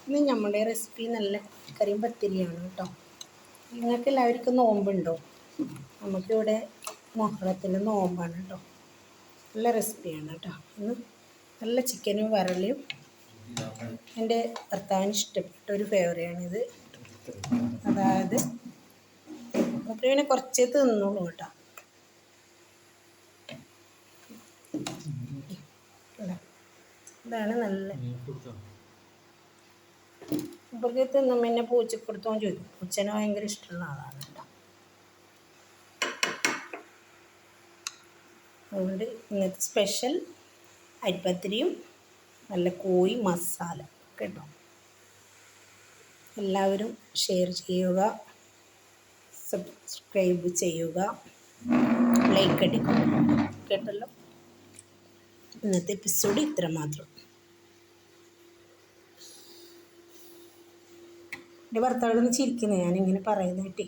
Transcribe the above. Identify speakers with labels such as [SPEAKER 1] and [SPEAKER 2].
[SPEAKER 1] ഇന്ന് നമ്മുടെ റെസിപ്പി നല്ല കറിയും പത്തിരിയാണ് കേട്ടോ. നിങ്ങൾക്ക് എല്ലാവർക്കും നോമ്പുണ്ടോ? നമുക്കിവിടെ മുഹറത്തിൻ്റെ നോമ്പാണ് കേട്ടോ. നല്ല റെസിപ്പിയാണ് കേട്ടോ. ഇന്ന് നല്ല ചിക്കനും വരളിയും എൻ്റെ ഭർത്താവിന് ഇഷ്ടപ്പെട്ട ഒരു ഫേവറയാണിത്. അതായത് പിന്നെ കുറച്ചേ തിന്നുള്ളൂ കേട്ടോ. ഇതാണ് നല്ല ഇവർക്ക് തിന്നും. പിന്നെ പൂച്ചക്കൊടുത്തോൻ ചോദിക്കും. പൂച്ചനെ ഭയങ്കര ഇഷ്ടമുള്ള ആളാണ് കേട്ടോ. അതുകൊണ്ട് ഇന്നത്തെ സ്പെഷ്യൽ അരിപ്പത്തിരിയും നല്ല കോഴി മസാല കേട്ടോ. എല്ലാവരും ഷെയർ ചെയ്യുക, സബ്സ്ക്രൈബ് ചെയ്യുക, ലൈക്ക് അടിക്കുക കേട്ടല്ലോ. ഇന്നത്തെ എപ്പിസോഡ് ഇത്ര മാത്രം. എൻ്റെ ഭർത്താവിനൊന്ന് ചിരിക്കുന്നത് ഞാനിങ്ങനെ പറയുന്ന കേട്ടി.